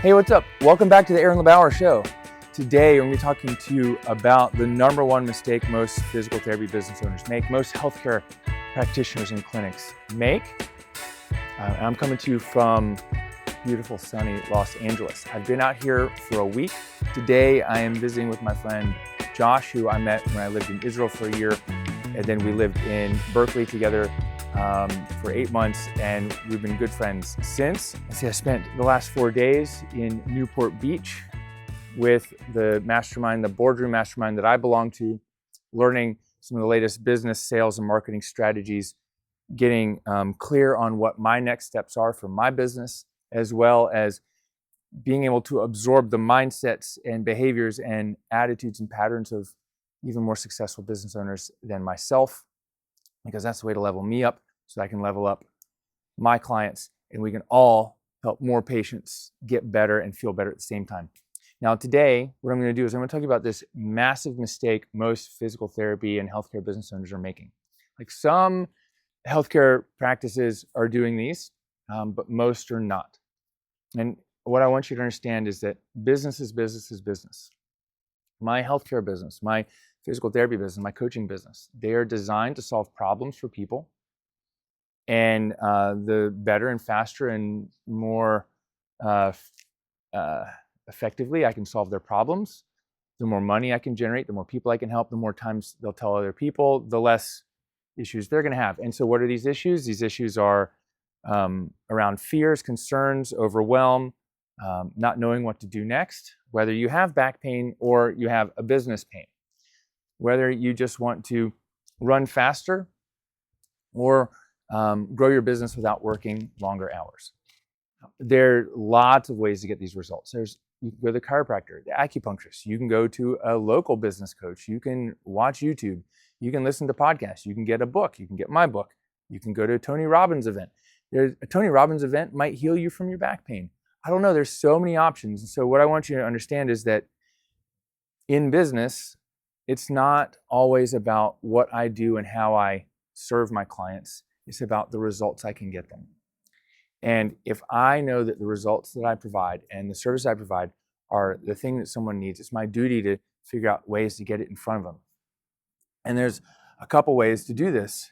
Hey, what's up? Welcome back to the LeBauer Show. Today, we're going to be talking to you about the number one mistake most physical therapy business owners make, most healthcare practitioners and clinics make. I'm coming to you from beautiful, sunny Los Angeles. I've been out here for a week. Today, I am visiting with my friend Josh, who I met when I lived in Israel for a year, and then we lived in Berkeley together for 8 months, and we've been good friends since. I spent the last 4 days in Newport Beach with the mastermind, the boardroom mastermind that I belong to, learning some of the latest business, sales, and marketing strategies, getting clear on what my next steps are for my business, as well as being able to absorb the mindsets and behaviors and attitudes and patterns of even more successful business owners than myself, because that's the way to level me up so I can level up my clients and we can all help more patients get better and feel better at the same time. Now today, what I'm going to do is I'm going to talk about this massive mistake most physical therapy and healthcare business owners are making. Like some healthcare practices are doing these, but most are not. And what I want you to understand is that business is business is business. My healthcare business, my physical therapy business, my coaching business, they are designed to solve problems for people. And the better and faster and more effectively I can solve their problems, the more money I can generate, the more people I can help, the more times they'll tell other people, the less issues they're going to have. And so what are these issues? These issues are around fears, concerns, overwhelm, not knowing what to do next, whether you have back pain or you have a business pain, whether you just want to run faster or grow your business without working longer hours. There are lots of ways to get these results. You can go to the chiropractor, the acupuncturist. You can go to a local business coach. You can watch YouTube. You can listen to podcasts. You can get a book. You can get my book. You can go to a Tony Robbins event. A Tony Robbins event might heal you from your back pain. I don't know. There's so many options. And so what I want you to understand is that in business, it's not always about what I do and how I serve my clients. It's about the results I can get them. And if I know that the results that I provide and the service I provide are the thing that someone needs, it's my duty to figure out ways to get it in front of them. And there's a couple ways to do this.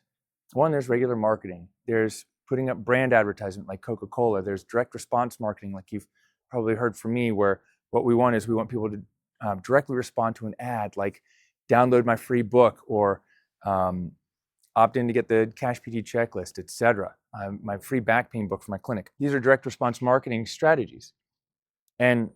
One, there's regular marketing. There's putting up brand advertisement like Coca-Cola. There's direct response marketing like you've probably heard from me, where what we want is we want people to directly respond to an ad like download my free book or opt in to get the Cash PT checklist, etc. My free back pain book for my clinic. These are direct response marketing strategies. And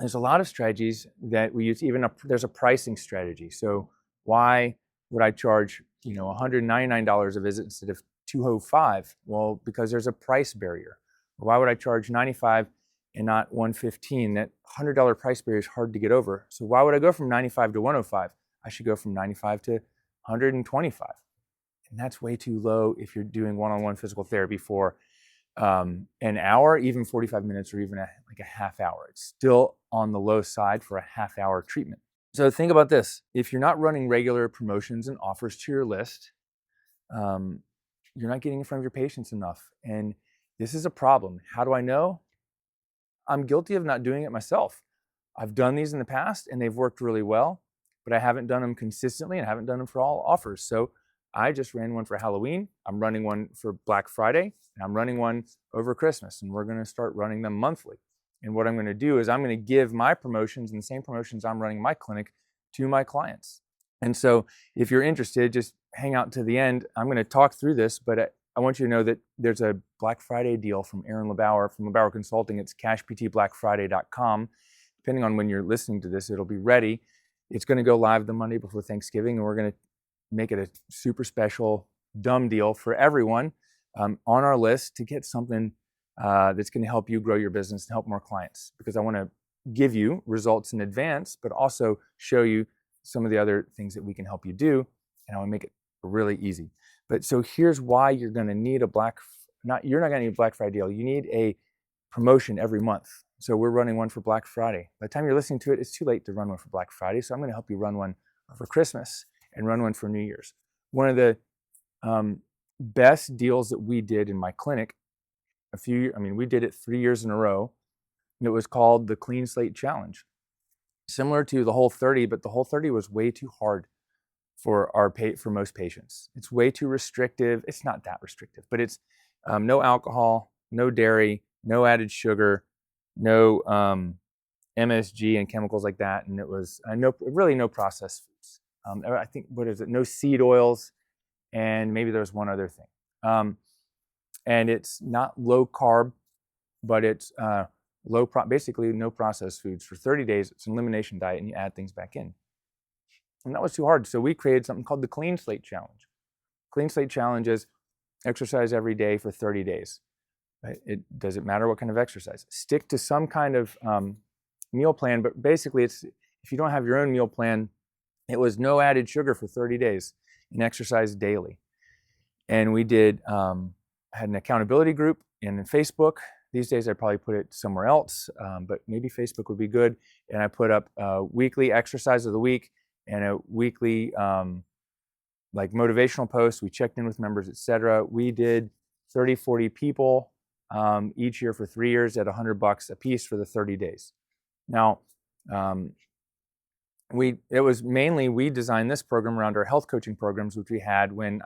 there's a lot of strategies that we use. There's a pricing strategy. So why would I charge $199 a visit instead of $205? Well, because there's a price barrier. Why would I charge $95 and not $115? That $100 price barrier is hard to get over. So why would I go from $95 to $105? I should go from $95 to $125. And that's way too low if you're doing one-on-one physical therapy for an hour, even 45 minutes, or even like a half hour. It's still on the low side for a half-hour treatment. So think about this. If you're not running regular promotions and offers to your list, you're not getting in front of your patients enough. And this is a problem. How do I know? I'm guilty of not doing it myself. I've done these in the past and they've worked really well, but I haven't done them consistently and I haven't done them for all offers. So I just ran one for Halloween. I'm running one for Black Friday, and I'm running one over Christmas, and we're going to start running them monthly. And what I'm going to do is I'm going to give my promotions and the same promotions I'm running in my clinic to my clients. And so if you're interested, just hang out to the end. I'm going to talk through this, but I want you to know that there's a Black Friday deal from LeBauer, from LeBauer Consulting. It's cashptblackfriday.com. Depending on when you're listening to this, it'll be ready. It's going to go live the Monday before Thanksgiving, and we're going to make it a super special dumb deal for everyone on our list to get something that's going to help you grow your business and help more clients, because I want to give you results in advance, but also show you some of the other things that we can help you do, and I want to make it really easy. But so here's why you're going to need you're not going to need a Black Friday deal. You need a promotion every month. So we're running one for Black Friday. By the time you're listening to it, it's too late to run one for Black Friday. So I'm going to help you run one for Christmas and run one for New Year's. One of the best deals that we did in my clinic we did it 3 years in a row, It was called the Clean Slate Challenge, similar to the Whole 30, but the Whole 30 was way too hard for for most patients. It's way too restrictive. It's not that restrictive, but it's no alcohol, no dairy, no added sugar, no MSG and chemicals like that, and it was really no processed foods. I think, what is it? No seed oils, and maybe there's one other thing. And it's not low carb, but it's basically no processed foods for 30 days. It's an elimination diet, and you add things back in. And that was too hard, so we created something called the Clean Slate Challenge. Clean Slate Challenge is exercise every day for 30 days. Right? It doesn't matter what kind of exercise. Stick to some kind of meal plan, but basically it's, if you don't have your own meal plan, it was no added sugar for 30 days and exercise daily. And we did, had an accountability group in Facebook. These days I'd probably put it somewhere else, but maybe Facebook would be good. And I put up a weekly exercise of the week and a weekly like motivational posts. We checked in with members, etc. We did 30, 40 people each year for 3 years at $100 a piece for the 30 days. Now, it was mainly, we designed this program around our health coaching programs, which we had when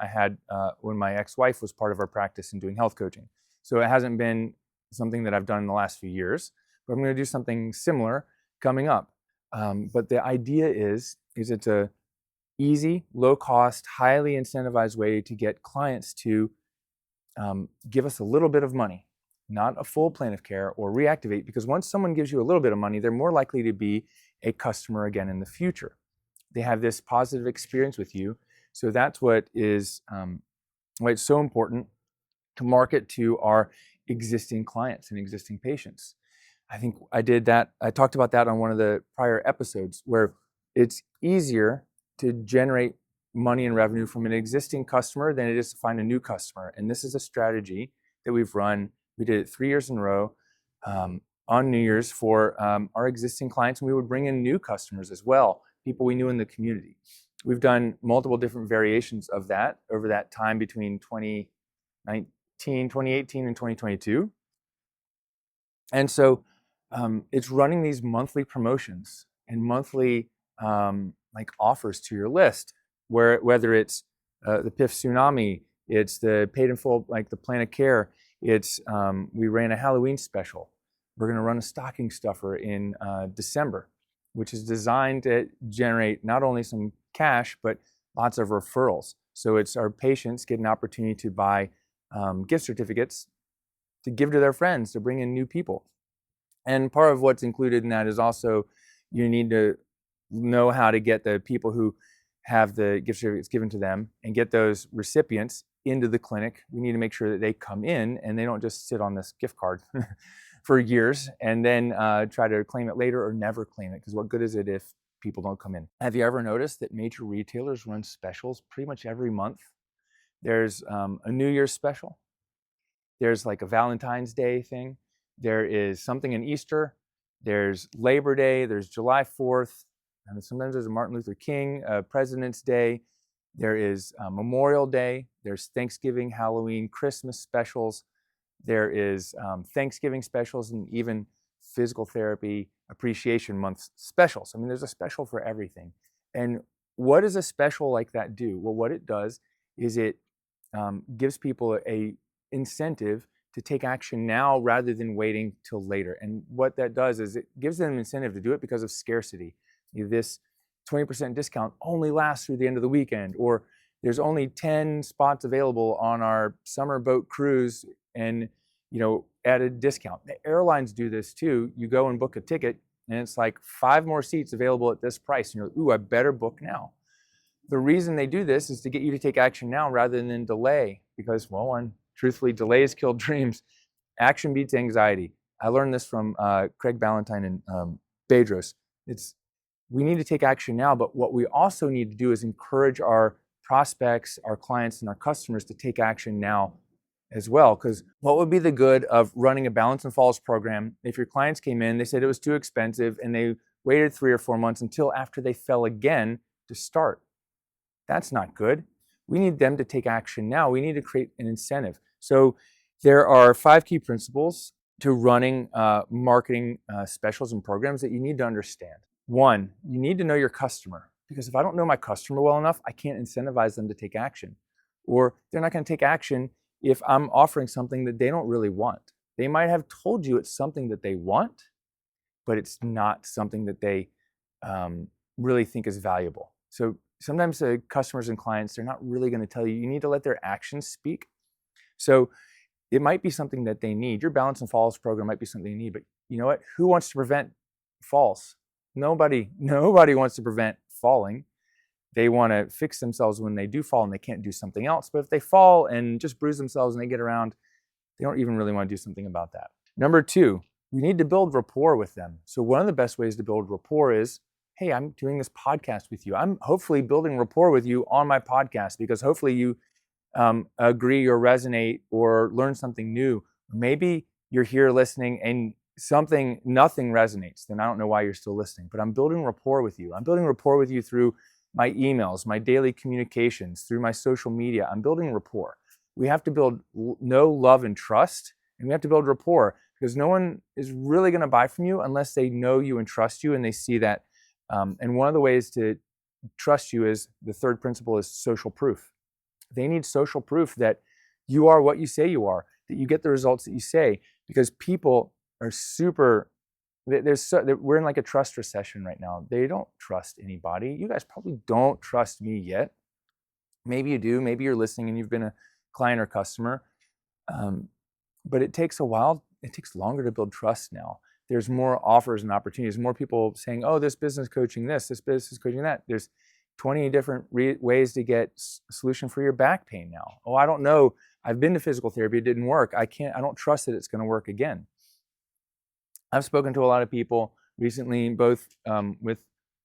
my ex-wife was part of our practice in doing health coaching. So it hasn't been something that I've done in the last few years, but I'm going to do something similar coming up. But the idea is it's a easy, low cost, highly incentivized way to get clients to give us a little bit of money, not a full plan of care, or reactivate, because once someone gives you a little bit of money, they're more likely to be a customer again in the future. They have this positive experience with you. So that's what is why it's so important to market to our existing clients and existing patients. I think I talked about that on one of the prior episodes, where it's easier to generate money and revenue from an existing customer than it is to find a new customer. And this is a strategy that we've run. We did it 3 years in a row on New Year's for our existing clients, and we would bring in new customers as well, people we knew in the community. We've done multiple different variations of that over that time between 2018 and 2022. And so it's running these monthly promotions and monthly like offers to your list, whether it's the PIF Tsunami, it's the paid in full, like the plan of care, it's we ran a Halloween special. We're going to run a stocking stuffer in December, which is designed to generate not only some cash, but lots of referrals. So it's our patients get an opportunity to buy gift certificates to give to their friends, to bring in new people. And part of what's included in that is also you need to know how to get the people who have the gift certificates given to them and get those recipients into the clinic. We need to make sure that they come in and they don't just sit on this gift card for years and then try to claim it later or never claim it, because what good is it if people don't come in? Have you ever noticed that major retailers run specials pretty much every month? There's a New Year's special. There's like a Valentine's Day thing. There is something in Easter. There's Labor Day. There's July 4th. And sometimes there's a Martin Luther King, President's Day. There is Memorial Day. There's Thanksgiving, Halloween, Christmas specials. There is Thanksgiving specials, and even physical therapy appreciation month specials. I mean, there's a special for everything. And what does a special like that do? Well, what it does is it gives people a incentive to take action now rather than waiting till later. And what that does is it gives them an incentive to do it because of scarcity. This 20% discount only lasts through the end of the weekend, or there's only 10 spots available on our summer boat cruise and, at a discount. The airlines do this too. You go and book a ticket and it's like 5 more seats available at this price. And you're like, ooh, I better book now. The reason they do this is to get you to take action now rather than delay, because, well, truthfully, delays kill dreams. Action beats anxiety. I learned this from Craig Ballantyne and Bedros. We need to take action now, but what we also need to do is encourage our prospects, our clients, and our customers to take action now as well. Because what would be the good of running a Balance and Falls program if your clients came in, they said it was too expensive, and they waited 3 or 4 months until after they fell again to start? That's not good. We need them to take action now. We need to create an incentive. So there are 5 key principles to running marketing specials and programs that you need to understand. One, you need to know your customer, because if I don't know my customer well enough, I can't incentivize them to take action. Or they're not going to take action if I'm offering something that they don't really want. They might have told you it's something that they want, but it's not something that they really think is valuable. So sometimes the customers and clients, they're not really going to tell you. You need to let their actions speak. So it might be something that they need. Your balance and falls program might be something you need, but you know what? Who wants to prevent falls? Nobody wants to prevent falling. They want to fix themselves when they do fall and they can't do something else. But if they fall and just bruise themselves and they get around, they don't even really want to do something about that. Number two, we need to build rapport with them. So one of the best ways to build rapport is, hey, I'm doing this podcast with you. I'm hopefully building rapport with you on my podcast, because hopefully you agree or resonate or learn something new. Maybe you're here listening and nothing resonates. Then I don't know why you're still listening, but I'm building rapport with you. I'm building rapport with you through my emails, my daily communications, through my social media. I'm building rapport. We have to build know, love, and trust, and we have to build rapport, because no one is really going to buy from you unless they know you and trust you and they see that. And one of the ways to trust you is, the third principle is social proof. They need social proof that you are what you say you are, that you get the results that you say, because people are we're in like a trust recession right now. They don't trust anybody. You guys probably don't trust me yet. Maybe you do. Maybe you're listening and you've been a client or customer. But it takes a while. It takes longer to build trust now. There's more offers and opportunities, more people saying, oh, this business coaching this business coaching that. There's 20 different ways to get a solution for your back pain now. Oh, I don't know. I've been to physical therapy. It didn't work. I don't trust that it's going to work again. I've spoken to a lot of people recently, both with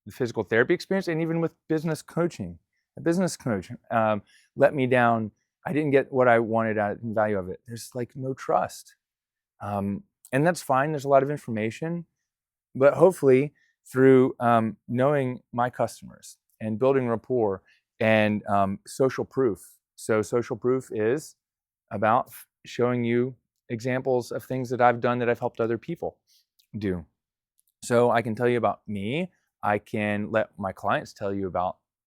the physical therapy experience and even with business coaching. A business coach let me down. I didn't get what I wanted out of value of it. There's like no trust. And that's fine. There's a lot of information, but hopefully through knowing my customers and building rapport and social proof. So social proof is about showing you examples of things that I've done that I've helped other people do. So I can tell you about me. I can let my clients tell you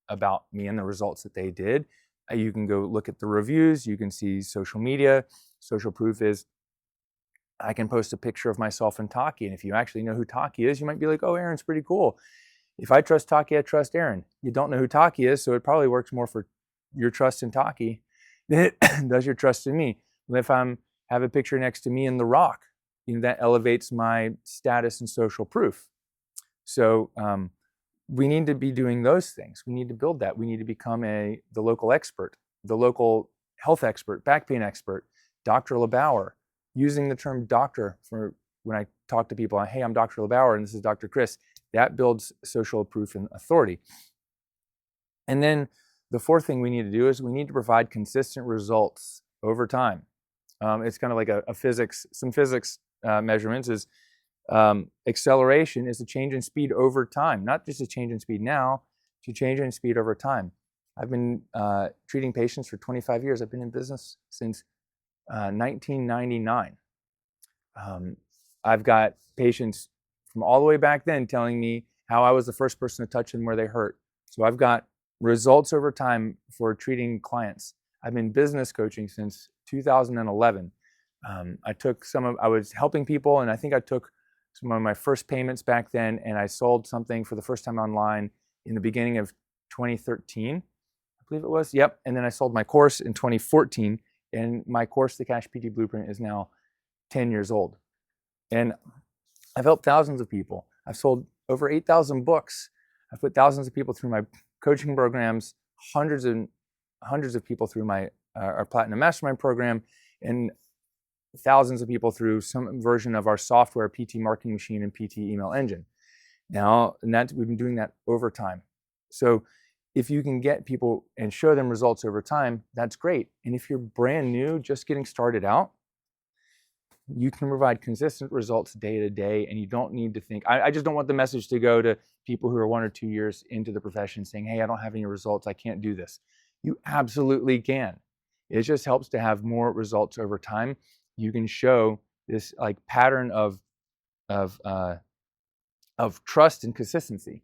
about me and the results that they did. You can go look at the reviews. You can see social media. Social proof is, I can post a picture of myself and Taki. And if you actually know who Taki is, you might be like, oh, Aaron's pretty cool. If I trust Taki, I trust Aaron. You don't know who Taki is, so it probably works more for your trust in Taki than it does your trust in me. And if I have a picture next to me in The Rock, that elevates my status and social proof. So we need to be doing those things. We need to build that. We need to become the local expert, the local health expert, back pain expert, Dr. LeBauer, using the term doctor for when I talk to people. Hey, I'm Dr. LeBauer and this is Dr. Chris. That builds social proof and authority. And then the fourth thing we need to do is we need to provide consistent results over time. It's kind of like some physics measurements is acceleration is a change in speed over time, not just a change in speed now, it's a change in speed over time. I've been treating patients for 25 years. I've been in business since 1999. I've got patients from all the way back then telling me how I was the first person to touch them where they hurt. So I've got results over time for treating clients. I've been business coaching since 2011. I was helping people, and I think I took some of my first payments back then, and I sold something for the first time online in the beginning of 2013, I believe it was. Yep. And then I sold my course in 2014, and my course, The Cash PT Blueprint, is now 10 years old. And I've helped thousands of people. I've sold over 8,000 books. I've put thousands of people through my coaching programs, hundreds of people through our Platinum Mastermind program, and thousands of people through some version of our software, PT Marketing Machine and PT Email Engine. Now, we've been doing that over time. So if you can get people and show them results over time, that's great. And if you're brand new, just getting started out, you can provide consistent results day to day, and you don't need to think. I just don't want the message to go to people who are 1 or 2 years into the profession saying, hey, I don't have any results, I can't do this. You absolutely can. It just helps to have more results over time. You can show like pattern of trust and consistency.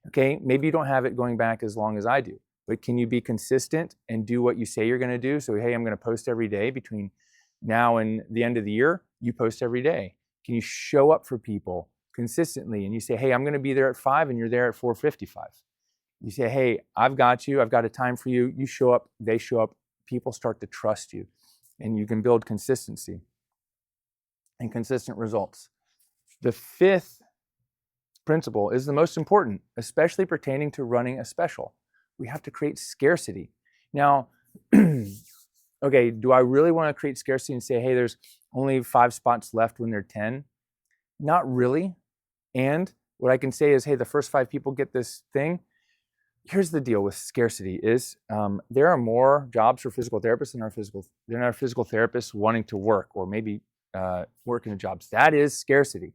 Okay, maybe you don't have it going back as long as I do, but can you be consistent and do what you say you're going to do? So, hey, I'm going to post every day between now and the end of the year. You post every day. Can you show up for people consistently? And you say, hey, I'm going to be there at 5, and you're there at 4:55. You say, hey, I've got you. I've got a time for you. You show up. They show up. People start to trust you, and you can build consistency and consistent results. The fifth principle is the most important, especially pertaining to running a special. We have to create scarcity. Now, okay, do I really want to create scarcity and say, hey, there's only 5 spots left when there are 10? Not really. And what I can say is, hey, the first 5 people get this thing. Here's the deal with scarcity is there are more jobs for physical therapists than our physical therapists wanting to work or maybe work in jobs. That is scarcity.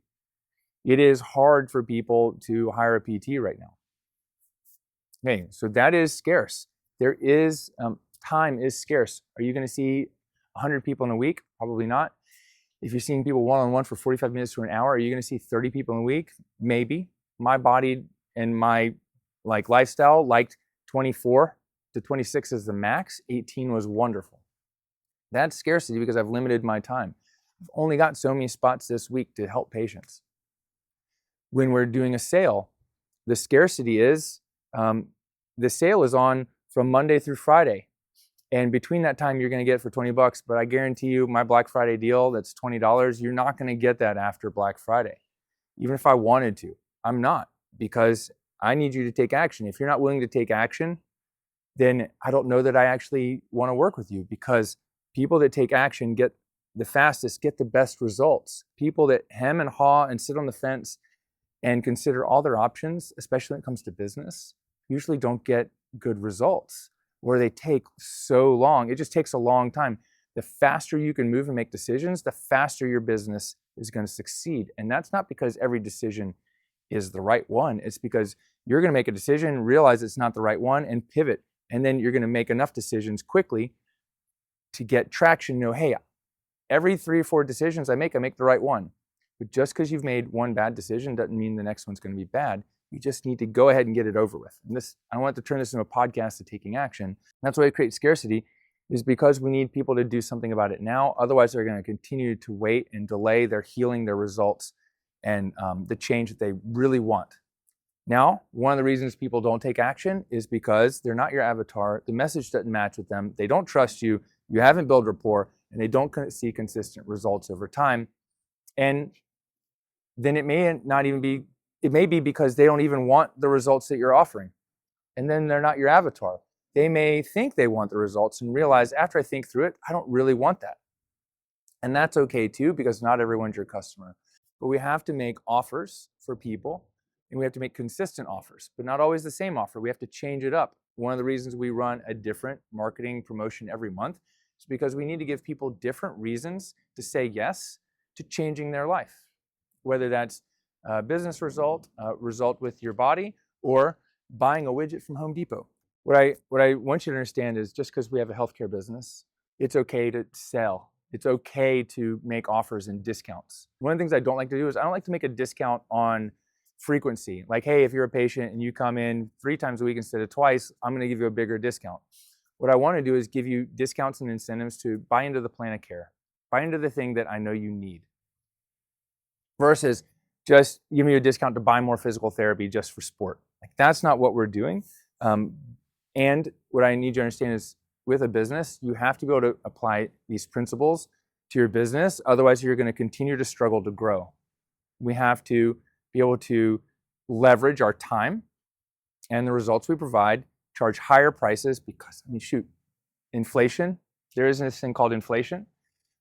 It is hard for people to hire a PT right now. Okay, so that is scarce. There is, time is scarce. Are you going to see 100 people in a week? Probably not. If you're seeing people one-on-one for 45 minutes to an hour, are you going to see 30 people in a week? Maybe. My body and my lifestyle liked 24 to 26 as the max. 18 was wonderful. That's scarcity because I've limited my time. I've only got so many spots this week to help patients. When we're doing a sale, the scarcity is, the sale is on from Monday through Friday. And between that time, you're going to get it for $20. But I guarantee you, my Black Friday deal, that's $20, you're not going to get that after Black Friday. Even if I wanted to, I'm not, because I need you to take action. If you're not willing to take action, then I don't know that I actually want to work with you, because people that take action get the fastest, get the best results. People that hem and haw and sit on the fence and consider all their options, especially when it comes to business, usually don't get good results, where they take so long. It just takes a long time. The faster you can move and make decisions, the faster your business is going to succeed. And that's not because every decision is the right one. It's because you're going to make a decision, realize it's not the right one, and pivot. And then you're going to make enough decisions quickly to get traction. You know, hey, every 3 or 4 decisions I make the right one. But just because you've made one bad decision doesn't mean the next one's going to be bad. You just need to go ahead and get it over with. And this, I want to turn this into a podcast of taking action. That's why I create scarcity, is because we need people to do something about it now. Otherwise, they're going to continue to wait and delay their healing, their results, and the change that they really want. Now, one of the reasons people don't take action is because they're not your avatar. The message doesn't match with them. They don't trust you. You haven't built rapport, and they don't see consistent results over time. And then it may not even be, it may be because they don't even want the results that you're offering. And then they're not your avatar. They may think they want the results and realize, after I think through it, I don't really want that. And that's okay too, because not everyone's your customer. But we have to make offers for people, and we have to make consistent offers, but not always the same offer. We have to change it up. One of the reasons we run a different marketing promotion every month is because we need to give people different reasons to say yes to changing their life, whether that's a business result with your body, or buying a widget from Home Depot. What I want you to understand is, just because we have a healthcare business, it's okay to sell. It's okay to make offers and discounts. One of the things I don't like to do is I don't like to make a discount on frequency. Like, hey, if you're a patient and you come in 3 times a week instead of twice, I'm going to give you a bigger discount. What I want to do is give you discounts and incentives to buy into the plan of care, buy into the thing that I know you need, versus just give me a discount to buy more physical therapy just for sport. Like, that's not what we're doing. And what I need you to understand is, with a business, you have to be able to apply these principles to your business. Otherwise, you're going to continue to struggle to grow. We have to be able to leverage our time and the results we provide, charge higher prices, because, I mean, shoot, inflation, there is this thing called inflation.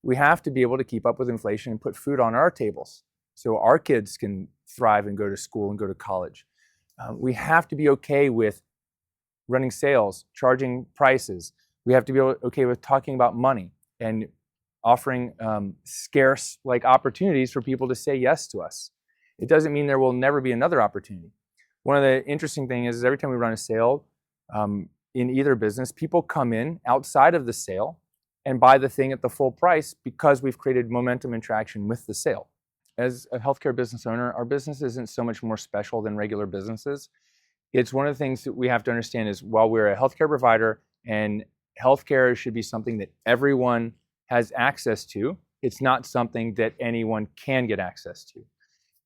We have to be able to keep up with inflation and put food on our tables so our kids can thrive and go to school and go to college. We have to be okay with running sales, charging prices. We have to be okay with talking about money and offering scarce opportunities for people to say yes to us. It doesn't mean there will never be another opportunity. One of the interesting things is every time we run a sale in either business, people come in outside of the sale and buy the thing at the full price because we've created momentum and traction with the sale. As a healthcare business owner, our business isn't so much more special than regular businesses. It's one of the things that we have to understand is while we're a healthcare provider and healthcare should be something that everyone has access to, it's not something that anyone can get access to.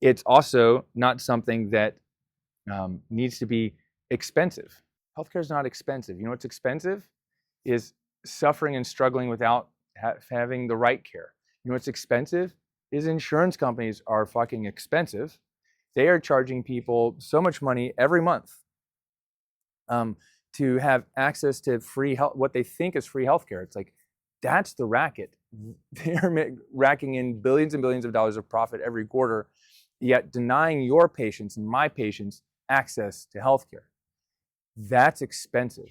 It's also not something that needs to be expensive. Healthcare is not expensive. You know what's expensive? Is suffering and struggling without having the right care. You know what's expensive? Is insurance companies are fucking expensive. They are charging people so much money every month to have access to free health, what they think is free healthcare. It's like, that's the racket. They're racking in billions and billions of dollars of profit every quarter, yet denying your patients and my patients access to healthcare. That's expensive.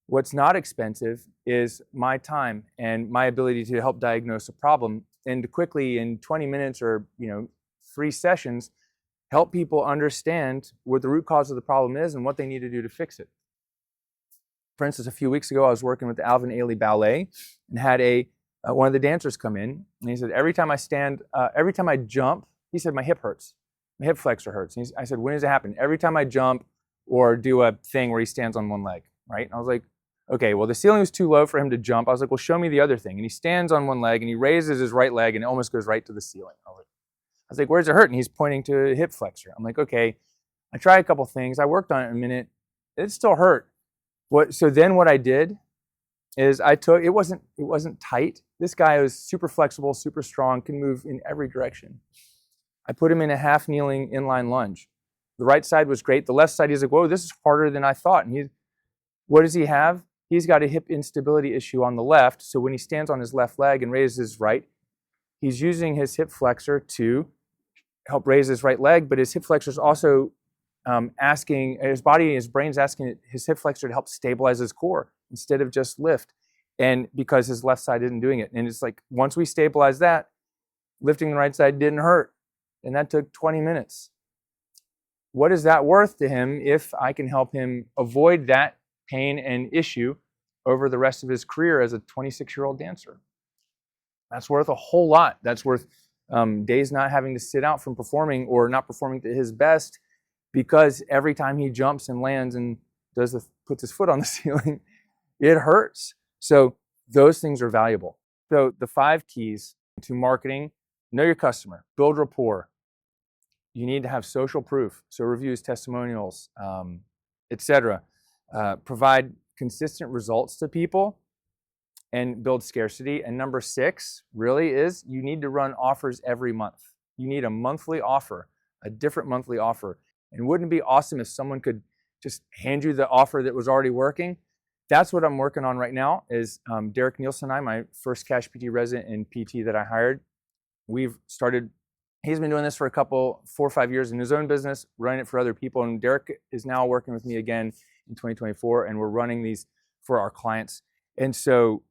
What's not expensive is my time and my ability to help diagnose a problem and to quickly in 20 minutes or 3 sessions help people understand what the root cause of the problem is and what they need to do to fix it. For instance, a few weeks ago, I was working with the Alvin Ailey Ballet and had one of the dancers come in, and he said, every time I jump, he said, my hip hurts. My hip flexor hurts. And I said, when does it happen? Every time I jump or do a thing where he stands on one leg, right? And I was like, okay, well, the ceiling was too low for him to jump. I was like, well, show me the other thing. And he stands on one leg and he raises his right leg and it almost goes right to the ceiling. I was like, where's it hurt? And he's pointing to a hip flexor. I'm like, okay, I tried a couple things. I worked on it a minute. It still hurt. So then what I did is it wasn't tight. This guy was super flexible, super strong, can move in every direction. I put him in a half kneeling inline lunge. The right side was great. The left side, he's like, whoa, this is harder than I thought. And what does he have? He's got a hip instability issue on the left. So when he stands on his left leg and raises his right, he's using his hip flexor to help raise his right leg, but his hip flexor is also asking, his body and his brain's asking his hip flexor to help stabilize his core instead of just lift. And because his left side isn't doing it. And it's like, once we stabilize that, lifting the right side didn't hurt. And that took 20 minutes. What is that worth to him if I can help him avoid that pain and issue over the rest of his career as a 26-year-old dancer? That's worth a whole lot. That's worth days not having to sit out from performing or not performing to his best because every time he jumps and lands and puts his foot on the ceiling, it hurts. So those things are valuable. So the 5 keys to marketing: know your customer, build rapport. You need to have social proof, so reviews, testimonials, etc. Provide consistent results to people and build scarcity. And number 6 really is you need to run offers every month. You need a monthly offer, a different monthly offer. And wouldn't it be awesome if someone could just hand you the offer that was already working? That's what I'm working on right now is Derek Nielsen and I, my first Cash PT resident and PT that I hired. He's been doing this for 4 or 5 years in his own business, running it for other people. And Derek is now working with me again in 2024, and we're running these for our clients. And so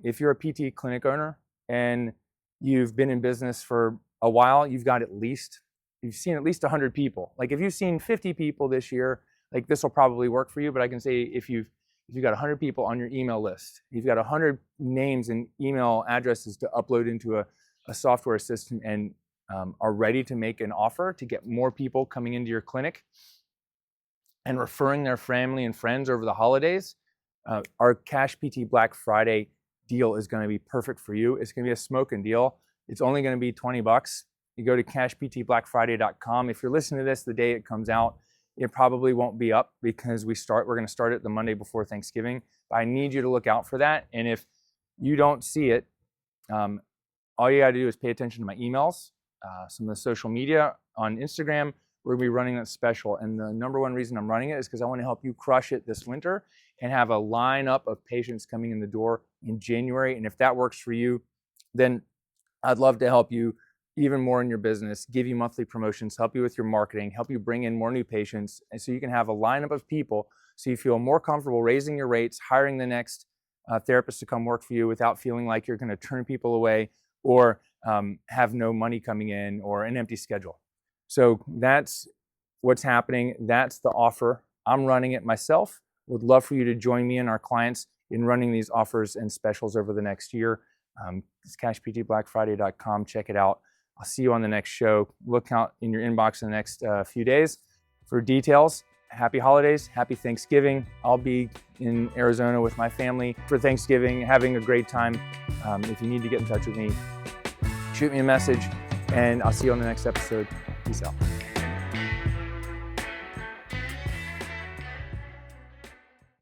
if you're a PT clinic owner and you've been in business for a while, you've seen at least 100 people. Like if you've seen 50 people this year, like this will probably work for you. But I can say if you've got 100 people on your email list, you've got 100 names and email addresses to upload into a software system and are ready to make an offer to get more people coming into your clinic and referring their family and friends over the holidays, our Cash PT Black Friday deal is going to be perfect for you. It's going to be a smoking deal. It's only going to be $20. You go to cashptblackfriday.com. If you're listening to this the day it comes out, it probably won't be up because we're going to start it the Monday before Thanksgiving. But I need you to look out for that. And if you don't see it, all you got to do is pay attention to my emails, some of the social media on Instagram. We're going to be running that special. And the number one reason I'm running it is because I want to help you crush it this winter and have a lineup of patients coming in the door in January. And if that works for you, then I'd love to help you even more in your business, give you monthly promotions, help you with your marketing, help you bring in more new patients. And so you can have a lineup of people so you feel more comfortable raising your rates, hiring the next therapist to come work for you without feeling like you're going to turn people away or have no money coming in or an empty schedule. So that's what's happening. That's the offer. I'm running it myself. Would love for you to join me and our clients in running these offers and specials over the next year. It's cashptblackfriday.com. Check it out. I'll see you on the next show. Look out in your inbox in the next few days for details. Happy holidays, happy Thanksgiving. I'll be in Arizona with my family for Thanksgiving, having a great time. If you need to get in touch with me, shoot me a message, and I'll see you on the next episode. Peace out.